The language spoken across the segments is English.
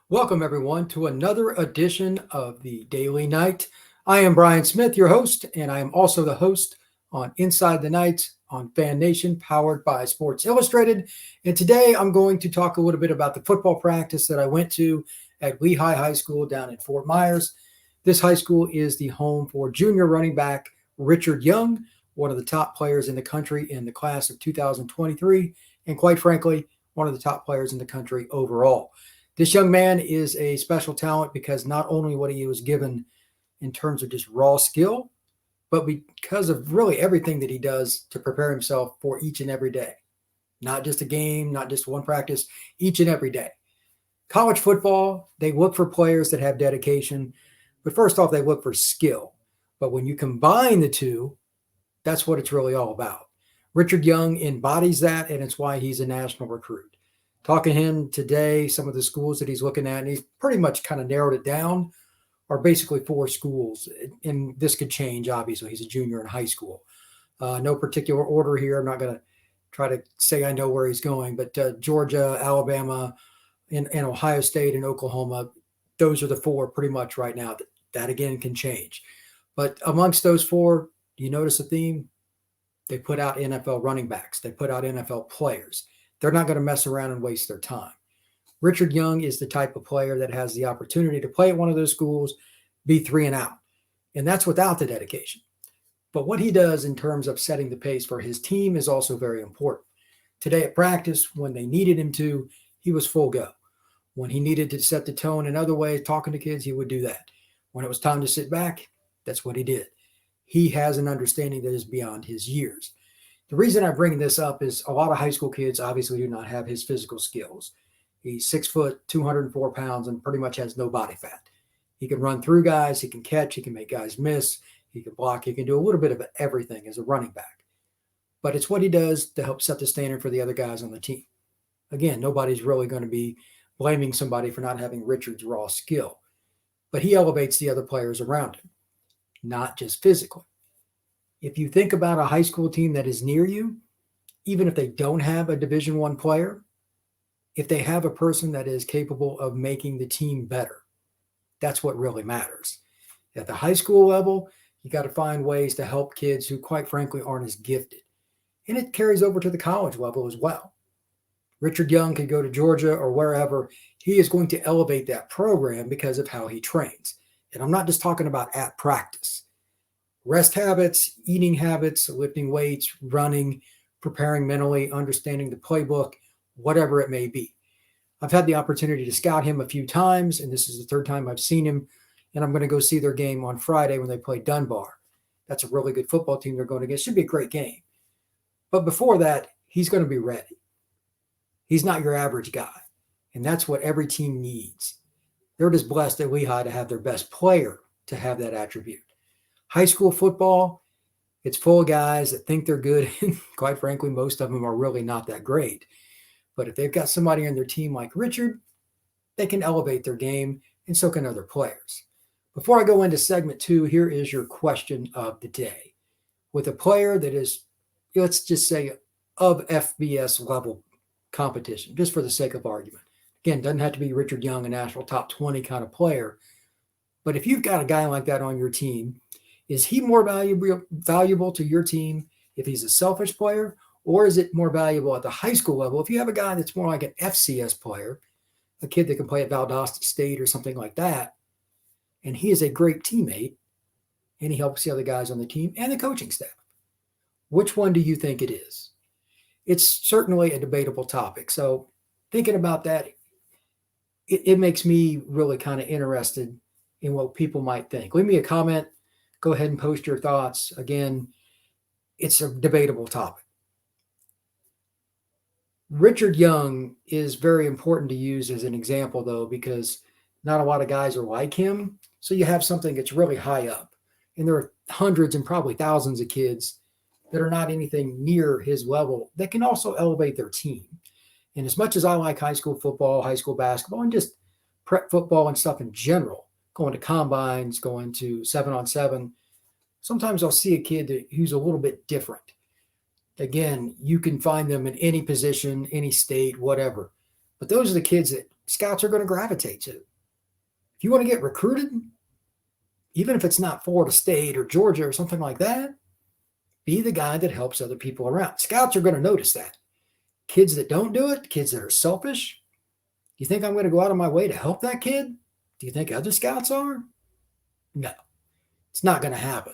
Welcome, everyone, to another edition of the Daily Night. I am Brian Smith, your host, and I am also the host on Inside the Night on Fan Nation, powered by Sports Illustrated. And today I'm going to talk a little bit about the football practice that I went to at Lehigh High School down in Fort Myers. This high school is the home for junior running back Richard Young, one of the top players in the country in the class of 2023, and quite frankly, one of the top players in the country overall. This young man is a special talent because not only what he was given in terms of just raw skill, but because of really everything that he does to prepare himself for each and every day. Not just a game, not just one practice, each and every day. College football, they look for players that have dedication, but first off, they look for skill. But when you combine the two, that's what it's really all about. Richard Young embodies that, and it's why he's a national recruit. Talking to him today, some of the schools that he's looking at, and he's pretty much kind of narrowed it down, are basically four schools. And this could change, obviously. He's a junior in high school. No particular order here. I'm not going to try to say I know where he's going, but Georgia, Alabama, and Ohio State and Oklahoma, those are the four pretty much right now. That again can change. But amongst those four, do you notice a theme? They put out NFL running backs. They put out NFL players. They're not going to mess around and waste their time. Richard Young is the type of player that has the opportunity to play at one of those schools, be 3 and out. And that's without the dedication. But what he does in terms of setting the pace for his team is also very important. Today at practice, when they needed him to, he was full go. When he needed to set the tone in other ways, talking to kids, he would do that. When it was time to sit back, that's what he did. He has an understanding that is beyond his years. The reason I bring this up is a lot of high school kids obviously do not have his physical skills. He's 6 foot, 204 pounds, and pretty much has no body fat. He can run through guys, he can catch, he can make guys miss, he can block, he can do a little bit of everything as a running back. But it's what he does to help set the standard for the other guys on the team. Again, nobody's really going to be blaming somebody for not having Richard's raw skill. But he elevates the other players around him, not just physically. If you think about a high school team that is near you, even if they don't have a Division I player, if they have a person that is capable of making the team better, that's what really matters. At the high school level, you got to find ways to help kids who, quite frankly, aren't as gifted. And it carries over to the college level as well. Richard Young could go to Georgia or wherever. He is going to elevate that program because of how he trains. And I'm not just talking about at practice. Rest habits, eating habits, lifting weights, running, preparing mentally, understanding the playbook, whatever it may be. I've had the opportunity to scout him a few times, and this is the third time I've seen him, and I'm going to go see their game on Friday when they play Dunbar. That's a really good football team they're going against. Should be a great game. But before that, he's going to be ready. He's not your average guy, and that's what every team needs. They're just blessed at Lehigh to have their best player to have that attribute. High school football, it's full of guys that think they're good. And quite frankly, most of them are really not that great. But if they've got somebody on their team like Richard, they can elevate their game, and so can other players. Before I go into segment 2, here is your question of the day. With a player that is, let's just say, of FBS level competition, just for the sake of argument. Again, doesn't have to be Richard Young, a national top 20 kind of player. But if you've got a guy like that on your team, is he more valuable to your team if he's a selfish player, or is it more valuable at the high school level if you have a guy that's more like an FCS player, a kid that can play at Valdosta State or something like that, and he is a great teammate, and he helps the other guys on the team and the coaching staff? Which one do you think it is? It's certainly a debatable topic. So thinking about that, it makes me really kind of interested in what people might think. Leave me a comment. Go ahead and post your thoughts. Again, it's a debatable topic. Richard Young is very important to use as an example, though, because not a lot of guys are like him. So you have something that's really high up. And there are hundreds and probably thousands of kids that are not anything near his level that can also elevate their team. And as much as I like high school football, high school basketball, and just prep football and stuff in general, going to combines, going to 7-on-7, sometimes I'll see a kid who's a little bit different. Again, you can find them in any position, any state, whatever. But those are the kids that scouts are going to gravitate to. If you want to get recruited, even if it's not Florida State or Georgia or something like that, be the guy that helps other people around. Scouts are going to notice that. Kids that don't do it, kids that are selfish, do you think I'm going to go out of my way to help that kid? Do you think other scouts are? No, it's not going to happen.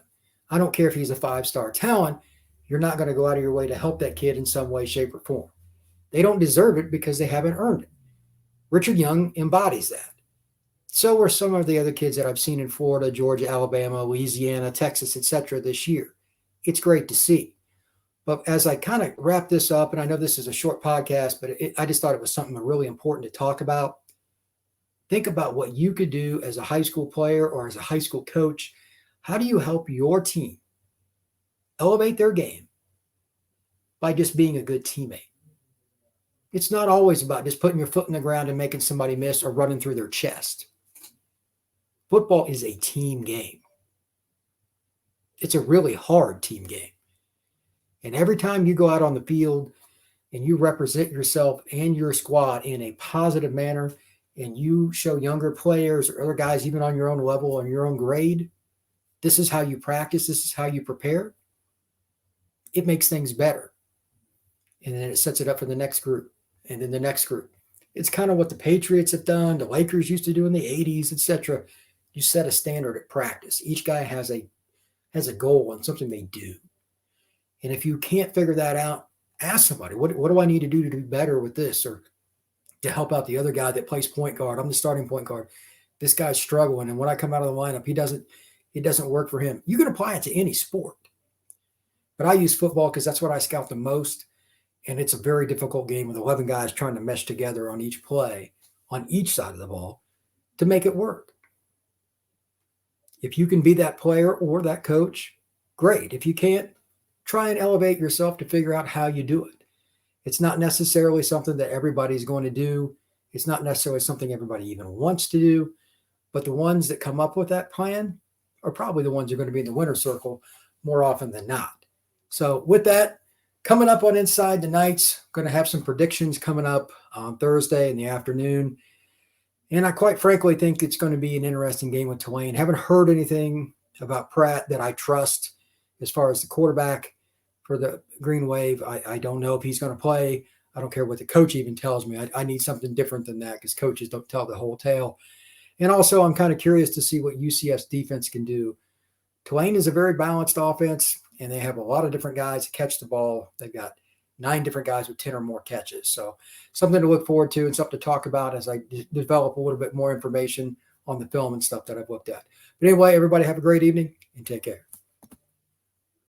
I don't care if he's a 5-star talent. You're not going to go out of your way to help that kid in some way, shape, or form. They don't deserve it because they haven't earned it. Richard Young embodies that. So are some of the other kids that I've seen in Florida, Georgia, Alabama, Louisiana, Texas, etc. this year. It's great to see. But as I kind of wrap this up, and I know this is a short podcast, but I just thought it was something really important to talk about. Think about what you could do as a high school player or as a high school coach. How do you help your team elevate their game by just being a good teammate? It's not always about just putting your foot in the ground and making somebody miss or running through their chest. Football is a team game. It's a really hard team game. And every time you go out on the field and you represent yourself and your squad in a positive manner, and you show younger players or other guys, even on your own level and your own grade, this is how you practice, this is how you prepare, it makes things better. And then it sets it up for the next group and then the next group. It's kind of what the Patriots have done, the Lakers used to do in the 80s, etc. You set a standard at practice. Each guy has a goal and something they do. And if you can't figure that out, ask somebody, what do I need to do better with this, or to help out the other guy that plays point guard? I'm the starting point guard. This guy's struggling, and when I come out of the lineup, it doesn't work for him. You can apply it to any sport. But I use football because that's what I scout the most, and it's a very difficult game with 11 guys trying to mesh together on each play, on each side of the ball, to make it work. If you can be that player or that coach, great. If you can't, try and elevate yourself to figure out how you do it. It's not necessarily something that everybody's going to do. It's not necessarily something everybody even wants to do. But the ones that come up with that plan are probably the ones who are going to be in the winner's circle more often than not. So with that, coming up on Inside the Nights, going to have some predictions coming up on Thursday in the afternoon. And I quite frankly think it's going to be an interesting game with Tulane. Haven't heard anything about Pratt that I trust as far as the quarterback for the Green Wave. I don't know if he's going to play. I don't care what the coach even tells me. I need something different than that because coaches don't tell the whole tale. And also, I'm kind of curious to see what UCF's defense can do. Tulane is a very balanced offense, and they have a lot of different guys that catch the ball. They've got 9 different guys with 10 or more catches. So something to look forward to and something to talk about as I develop a little bit more information on the film and stuff that I've looked at. But anyway, everybody have a great evening and take care.